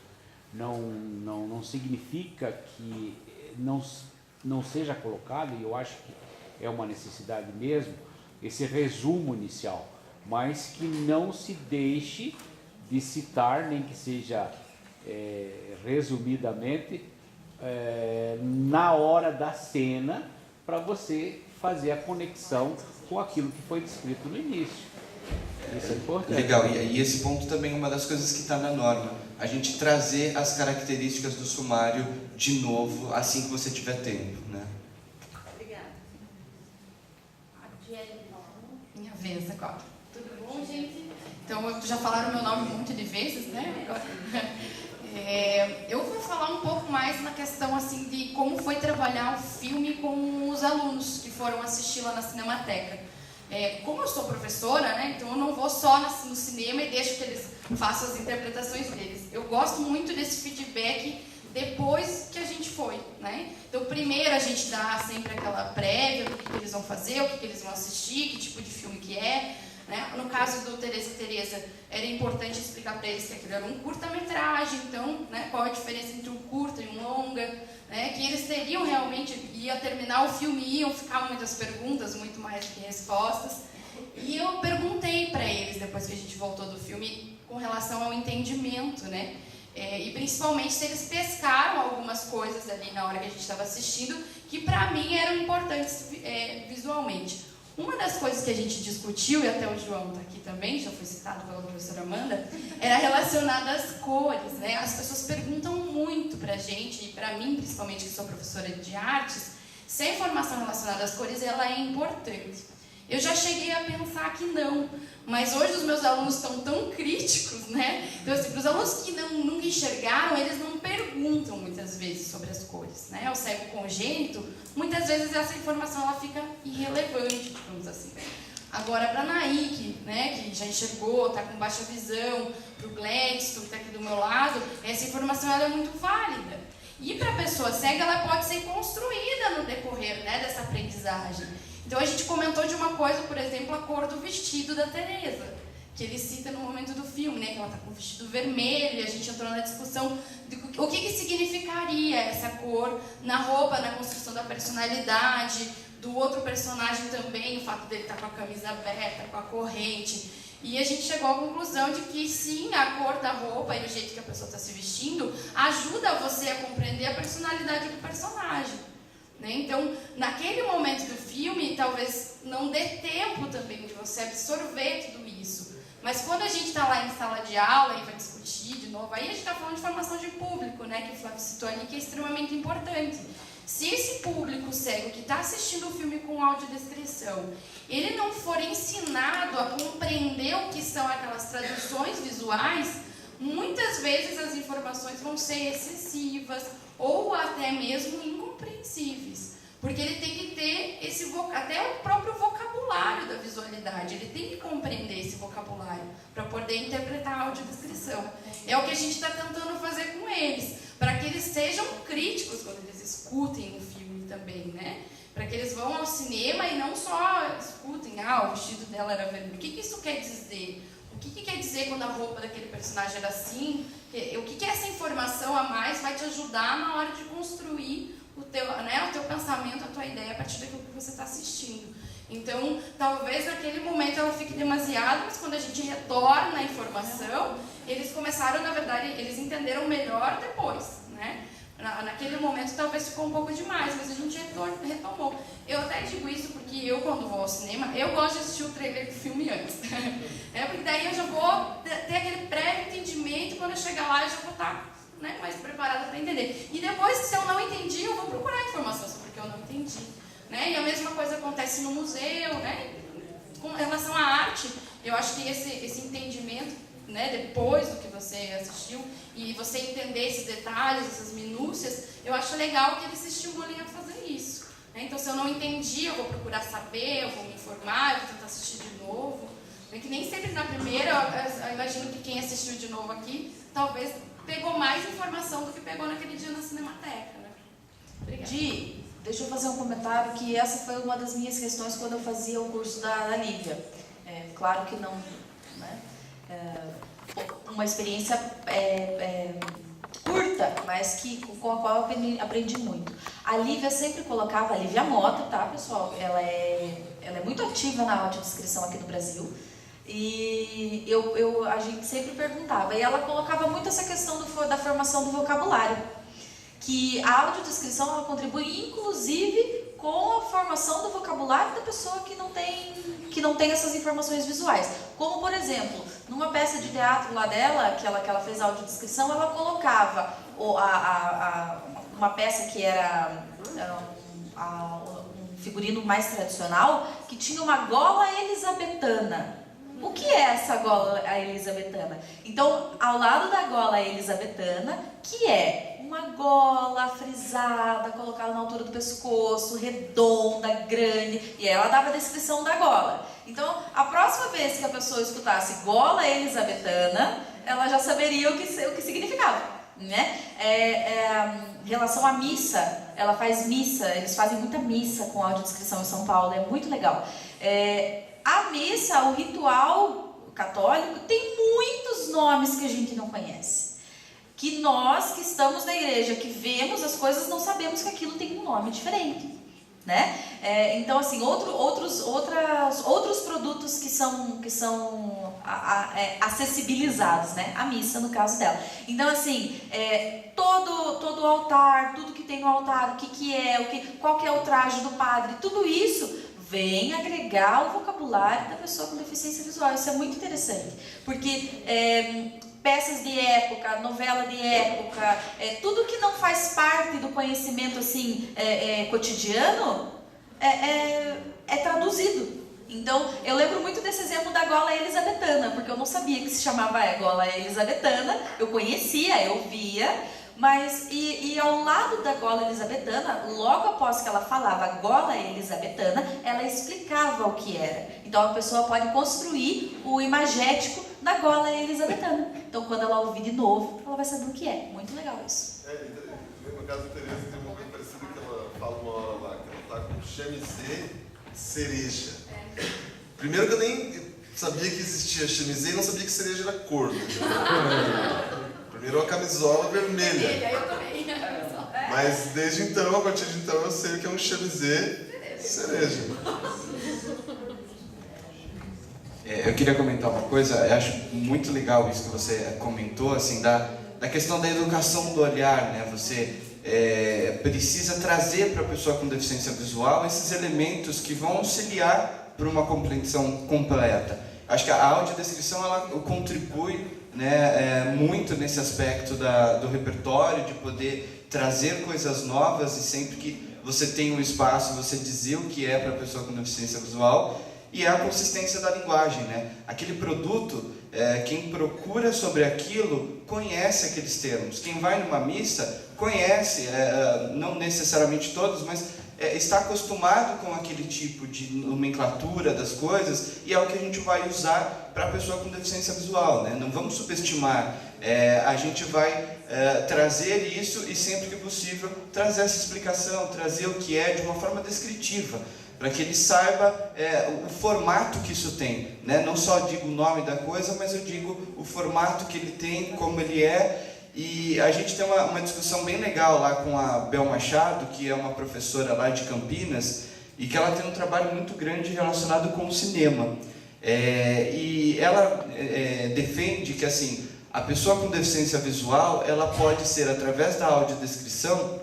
não significa que não seja colocado, e eu acho que é uma necessidade mesmo, esse resumo inicial, mas que não se deixe de citar, nem que seja resumidamente, na hora da cena, para você fazer a conexão com aquilo que foi descrito no início. Isso é importante.
Legal, e esse ponto também é uma das coisas que está na norma. A gente trazer as características do sumário de novo, assim que você tiver tempo, né?
Obrigada. Minha vez agora. Tudo bom, gente? Então, já falaram meu nome um monte de vezes, né? Agora. Eu vou falar um pouco mais na questão assim de como foi trabalhar o filme com os alunos que foram assistir lá na Cinemateca. Como eu sou professora, né, então eu não vou só no cinema e deixo que eles façam as interpretações deles. Eu gosto muito desse feedback depois que a gente foi, né? Então primeiro a gente dá sempre aquela prévia do que eles vão fazer, o que eles vão assistir, que tipo de filme que é. Né? No caso do Tereza e Tereza, era importante explicar para eles que aquilo era um curta-metragem, então, né, qual a diferença entre um curta e um longa, né, que eles teriam realmente, ia terminar o filme, iam ficar muitas perguntas, muito mais do que respostas. E eu perguntei para eles, depois que a gente voltou do filme, com relação ao entendimento, né, e principalmente se eles pescaram algumas coisas ali na hora que a gente estava assistindo, que para mim eram importantes visualmente. Uma das coisas que a gente discutiu, e até o João está aqui também, já foi citado pela professora Amanda, era relacionada às cores, né? As pessoas perguntam muito para a gente, e para mim, principalmente, que sou professora de artes, se a informação relacionada às cores ela é importante. Eu já cheguei a pensar que não, mas hoje os meus alunos estão tão críticos, né? Então, assim, para os alunos que nunca enxergaram, eles não perguntam muitas vezes sobre as cores, né? O cego congênito, muitas vezes essa informação ela fica irrelevante, digamos assim. Agora, para a Naik, né, que já enxergou, está com baixa visão, para o Gladstone, que está aqui do meu lado, essa informação ela é muito válida. E para a pessoa cega, ela pode ser construída no decorrer, né, dessa aprendizagem. Então, a gente comentou de uma coisa, por exemplo, a cor do vestido da Tereza, que ele cita no momento do filme, né, que ela está com o vestido vermelho, e a gente entrou na discussão de o que significaria essa cor na roupa, na construção da personalidade, do outro personagem também, o fato dele estar com a camisa aberta, com a corrente. E a gente chegou à conclusão de que sim, a cor da roupa e o jeito que a pessoa está se vestindo ajuda você a compreender a personalidade do personagem, né? Então, naquele momento do filme, talvez não dê tempo também de você absorver tudo isso. Mas quando a gente está lá em sala de aula e vai discutir de novo, aí a gente está falando de formação de público, né, que o Flávio citou ali, que é extremamente importante. Se esse público cego que está assistindo o filme com audiodescrição, ele não for ensinado a compreender o que são aquelas traduções visuais, muitas vezes as informações vão ser excessivas ou até mesmo incompreensíveis. Porque ele tem que ter até o próprio vocabulário da visualidade, ele tem que compreender esse vocabulário para poder interpretar a audiodescrição. É o que a gente está tentando fazer com eles, para que eles sejam críticos quando eles escutem o filme também, né? Para que eles vão ao cinema e não só escutem, o vestido dela era vermelho. O que isso quer dizer? O que quer dizer quando a roupa daquele personagem era assim? O que essa informação a mais vai te ajudar na hora de construir o teu pensamento, a tua ideia a partir daquilo que você está assistindo. Então, talvez naquele momento ela fique demasiado, mas quando a gente retorna a informação, eles começaram, na verdade, eles entenderam melhor depois, né? Naquele momento talvez ficou um pouco demais, mas a gente retomou. Eu até digo isso porque eu, quando vou ao cinema, eu gosto de assistir o trailer do filme antes. Porque daí eu já vou ter aquele prévio entendimento, quando eu chegar lá eu já vou estar, né, mais preparada para entender. E depois, se eu não entendi, eu vou procurar informação sobre o que eu não entendi, né? E a mesma coisa acontece no museu, né? Com relação à arte, eu acho que esse entendimento, né, depois do que você assistiu, e você entender esses detalhes, essas minúcias, eu acho legal que eles se estimulem a fazer isso, né? Então, se eu não entendi, eu vou procurar saber, eu vou me informar, eu vou tentar assistir de novo. Que nem sempre na primeira, eu imagino que quem assistiu de novo aqui, talvez pegou mais informação do que pegou naquele dia na Cinemateca, né? Obrigada.
Di, deixa eu fazer um comentário, que essa foi uma das minhas questões quando eu fazia o curso da Lívia. Claro que não, né? Uma experiência curta, mas com a qual eu aprendi muito. A Lívia sempre colocava, a Lívia Mota, tá, pessoal? Ela é muito ativa na audiodescrição aqui no Brasil. E a gente sempre perguntava, e ela colocava muito essa questão da formação do vocabulário, que a audiodescrição ela contribui inclusive com a formação do vocabulário da pessoa que não tem essas informações visuais. Como, por exemplo, numa peça de teatro lá dela, que ela fez a audiodescrição, ela colocava uma peça que era um figurino mais tradicional, que tinha uma gola elisabetana. O que é essa gola elisabetana? Então, ao lado da gola elisabetana, que é uma gola frisada, colocada na altura do pescoço, redonda, grande, e ela dava a descrição da gola. Então, a próxima vez que a pessoa escutasse gola elisabetana, ela já saberia o que significava, né? Em relação à missa, ela faz missa, eles fazem muita missa com audiodescrição em São Paulo, é muito legal. A missa, o ritual católico, tem muitos nomes que a gente não conhece. Que nós que estamos na igreja, que vemos as coisas, não sabemos que aquilo tem um nome diferente, né? Então, assim, outros produtos que são acessibilizados, né? A missa, no caso dela. Então, assim, todo o altar, tudo que tem no altar, qual que é o traje do padre, tudo isso vem agregar o vocabulário da pessoa com deficiência visual. Isso é muito interessante, porque peças de época, novela de época, tudo que não faz parte do conhecimento assim, cotidiano é traduzido. Então, eu lembro muito desse exemplo da gola elisabetana, porque eu não sabia que se chamava gola elisabetana, eu conhecia, eu via, mas e ao lado da gola elisabetana, logo após que ela falava gola elisabetana, ela explicava o que era. Então a pessoa pode construir o imagético da gola elisabetana. Então quando ela ouvir de novo, ela vai saber o que é. Muito legal isso.
No caso da Tereza tem uma coisa parecida que ela fala uma hora lá, que ela tá com chemisê cereja. Primeiro que eu nem sabia que existia chemisê e não sabia que cereja era cor. Primeiro uma camisola vermelha.
Eu também.
Mas desde então, a partir de então, eu sei o que é um chemisê Cereja.
Eu queria comentar uma coisa, eu acho muito legal isso que você comentou, assim, da questão da educação do olhar, né? Você precisa trazer para a pessoa com deficiência visual esses elementos que vão auxiliar para uma compreensão completa. Acho que a audiodescrição ela contribui, né, muito nesse aspecto do repertório, de poder trazer coisas novas, e sempre que você tem um espaço, você dizer o que é para a pessoa com deficiência visual. E é a consistência da linguagem, né? Aquele produto, quem procura sobre aquilo conhece aqueles termos. Quem vai numa missa conhece, não necessariamente todos, mas está acostumado com aquele tipo de nomenclatura das coisas, e é o que a gente vai usar para a pessoa com deficiência visual, né? Não vamos subestimar, a gente vai trazer isso e sempre que possível trazer essa explicação, trazer o que é de uma forma descritiva, para que ele saiba o formato que isso tem, né? Não só digo o nome da coisa, mas eu digo o formato que ele tem, como ele é. E a gente tem uma discussão bem legal lá com a Bel Machado, que é uma professora lá de Campinas, e que ela tem um trabalho muito grande relacionado com o cinema. E ela defende que, assim, a pessoa com deficiência visual, ela pode ser, através da audiodescrição,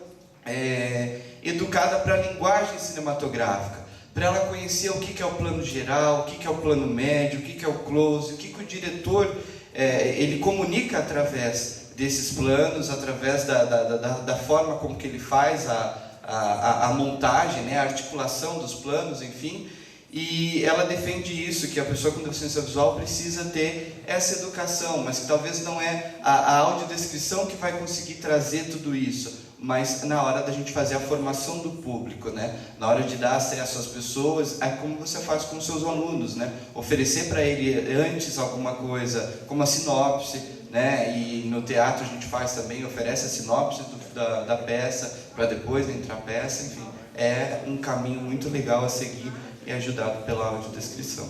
educada para a linguagem cinematográfica, para ela conhecer o que é o plano geral, o que é o plano médio, o que é o close, o que o diretor ele comunica através desses planos, através da forma como que ele faz a montagem, né, a articulação dos planos, enfim. E ela defende isso, que a pessoa com deficiência visual precisa ter essa educação, mas que talvez não é a audiodescrição que vai conseguir trazer tudo isso, mas na hora da gente fazer a formação do público, né? Na hora de dar acesso às pessoas, é como você faz com os seus alunos, né? Oferecer para ele antes alguma coisa, como a sinopse, né? E no teatro a gente faz também, oferece a sinopse da peça, para depois entrar a peça, enfim. É um caminho muito legal a seguir e ajudado pela audiodescrição.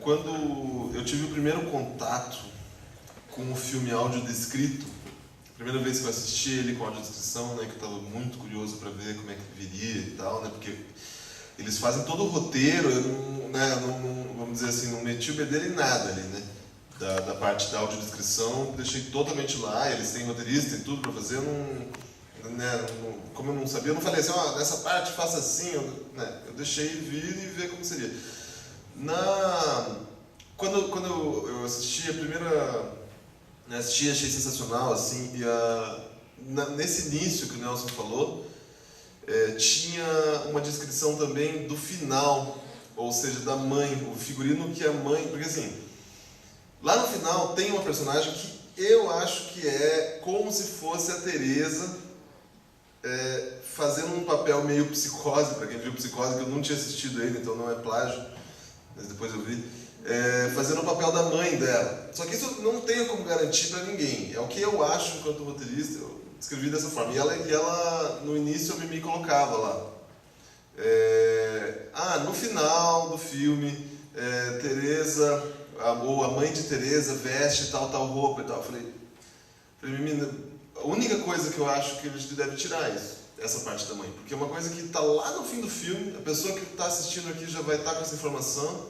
Quando eu tive o primeiro contato com o filme audiodescrito, a primeira vez que eu assisti ele com audiodescrição, né, que eu estava muito curioso para ver como é que viria e tal, né, porque eles fazem todo o roteiro, eu não, vamos dizer assim, não meti o bedelho em nada ali, né, da parte da audiodescrição, deixei totalmente lá, eles têm roteirista e tudo para fazer, como eu não sabia, eu não falei assim, nessa parte faça assim, eu deixei vir e ver como seria. Quando eu assisti a primeira, achei sensacional, assim, e nesse início que o Nelson falou, tinha uma descrição também do final, ou seja, da mãe, o figurino que a mãe, porque assim, lá no final tem uma personagem que eu acho que é como se fosse a Teresa, fazendo um papel meio Psicose, para quem viu Psicose, que eu não tinha assistido ainda, então não é plágio, mas depois eu vi, fazendo o papel da mãe dela. Só que isso não tenho como garantir para ninguém. É o que eu acho enquanto roteirista, eu escrevi dessa forma. E ela no início, eu me colocava lá. No final do filme, Teresa, ou a mãe de Teresa veste tal roupa e tal. Eu falei, menina, a única coisa que eu acho que a gente deve tirar é isso. Essa parte da mãe, porque é uma coisa que está lá no fim do filme, a pessoa que está assistindo aqui já vai estar com essa informação,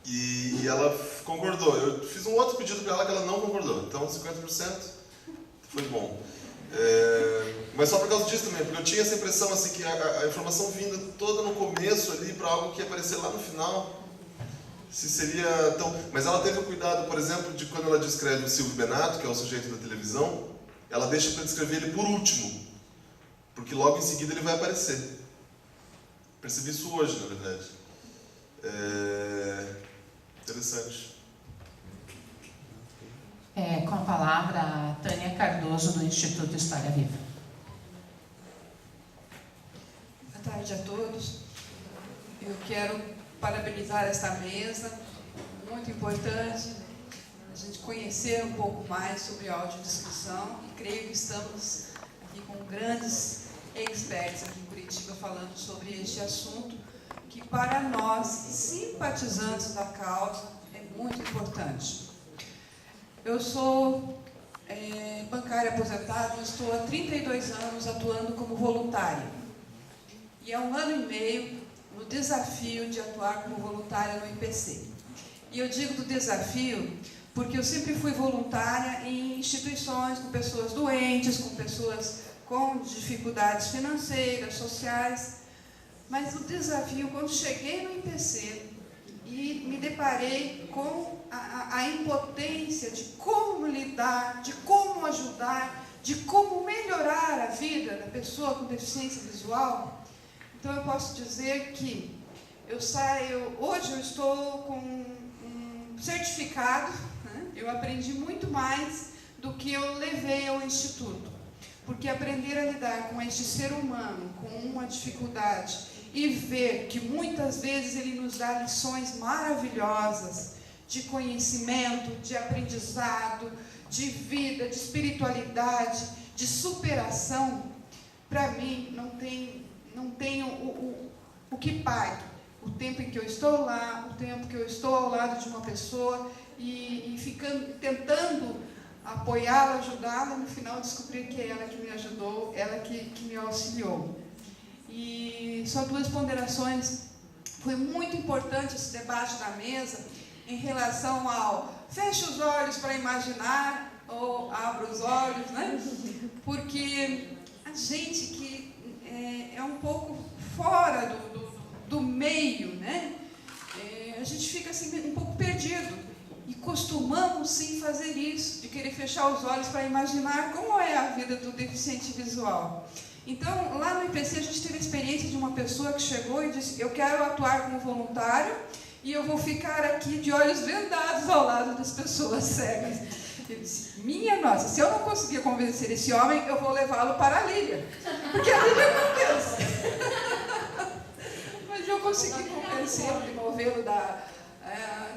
e ela concordou. Eu fiz um outro pedido para ela que ela não concordou, então 50% foi bom. Mas só por causa disso também, porque eu tinha essa impressão assim, que a informação vinda toda no começo ali para algo que ia aparecer lá no final, se seria tão... Mas ela teve o cuidado, por exemplo, de quando ela descreve o Silvio Benato, que é o sujeito da televisão, ela deixa para descrever ele por último, porque logo em seguida ele vai aparecer. Percebi isso hoje, na verdade. Interessante.
Com a palavra, a Tânia Cardoso, do Instituto História Viva.
Boa tarde a todos. Eu quero parabenizar esta mesa, muito importante, a gente conhecer um pouco mais sobre audiodescrição, e creio que estamos aqui com grandes experts aqui em Curitiba. Curitiba falando sobre este assunto, que para nós, simpatizantes da causa, é muito importante. Eu sou bancária aposentada, estou há 32 anos atuando como voluntária. E há 1 ano e meio no desafio de atuar como voluntária no IPC. E eu digo do desafio porque eu sempre fui voluntária em instituições com pessoas doentes, com pessoas com dificuldades financeiras, sociais. Mas o desafio, quando cheguei no IPC e me deparei com a impotência de como lidar, de como ajudar, de como melhorar a vida da pessoa com deficiência visual, então eu posso dizer que hoje eu estou com um certificado, né? Eu aprendi muito mais do que eu levei ao Instituto, porque aprender a lidar com este ser humano, com uma dificuldade, e ver que muitas vezes ele nos dá lições maravilhosas de conhecimento, de aprendizado, de vida, de espiritualidade, de superação, para mim não tem o que pague o tempo em que eu estou lá, o tempo que eu estou ao lado de uma pessoa e tentando apoiá-la, ajudá-la, no final descobrir que é ela que me ajudou, ela que me auxiliou. E só 2 ponderações. Foi muito importante esse debate na mesa em relação ao feche os olhos para imaginar ou abra os olhos, né? Porque a gente que é um pouco fora do meio, né? A gente fica assim um pouco perdido. E costumamos sim fazer isso, de querer fechar os olhos para imaginar como é a vida do deficiente visual. Então, lá no IPC, a gente teve a experiência de uma pessoa que chegou e disse: eu quero atuar como voluntário e eu vou ficar aqui de olhos vendados ao lado das pessoas cegas. Eu disse: minha nossa, se eu não conseguir convencer esse homem, eu vou levá-lo para a Lília, porque a Lília é com Deus. Mas eu consegui convencê-lo, de movê-lo da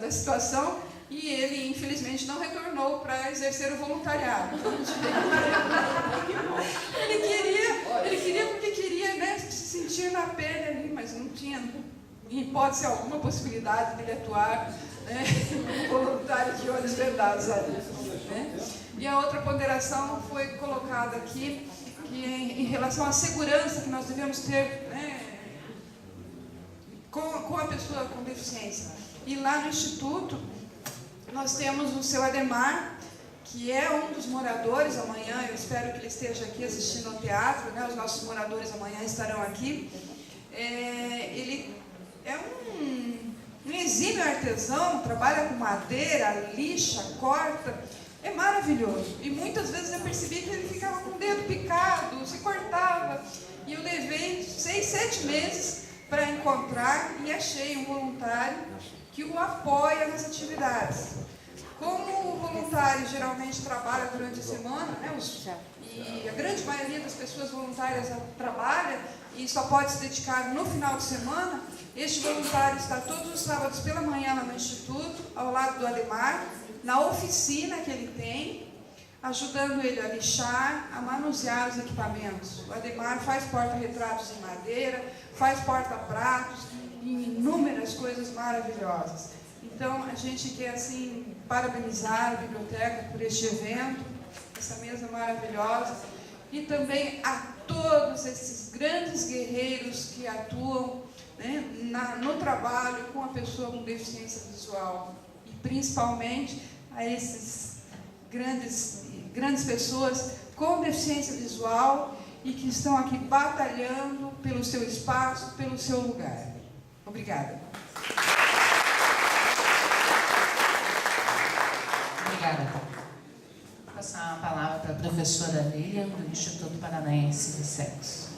situação, e ele, infelizmente, não retornou para exercer o voluntariado. Ele queria porque queria, né, se sentir na pele ali, mas não tinha, em hipótese alguma, possibilidade de ele atuar, né, voluntário de olhos vendados ali. Né? E a outra ponderação foi colocada aqui, que em relação à segurança que nós devemos ter, né, com a pessoa com deficiência. E lá no Instituto, nós temos o seu Ademar, que é um dos moradores. Amanhã eu espero que ele esteja aqui assistindo ao teatro, né? Os nossos moradores amanhã estarão aqui. Ele é um exímio artesão, trabalha com madeira, lixa, corta, é maravilhoso. E muitas vezes eu percebi que ele ficava com o dedo picado, se cortava. E eu levei 6, 7 meses para encontrar e achei um voluntário que o apoia nas atividades. Como o voluntário geralmente trabalha durante a semana, né, e a grande maioria das pessoas voluntárias trabalha e só pode se dedicar no final de semana, este voluntário está todos os sábados pela manhã lá no Instituto, ao lado do Ademar, na oficina que ele tem, ajudando ele a lixar, a manusear os equipamentos. O Ademar faz porta-retratos em madeira, faz porta-pratos e inúmeras coisas maravilhosas. Então, a gente quer, assim, parabenizar a biblioteca por este evento, essa mesa maravilhosa, e também a todos esses grandes guerreiros que atuam, né, no trabalho com a pessoa com deficiência visual, e principalmente a esses grandes pessoas com deficiência visual e que estão aqui batalhando pelo seu espaço, pelo seu lugar. Obrigada.
Obrigada. Vou passar a palavra para a professora Lilian, do Instituto Paranaense de Sexo.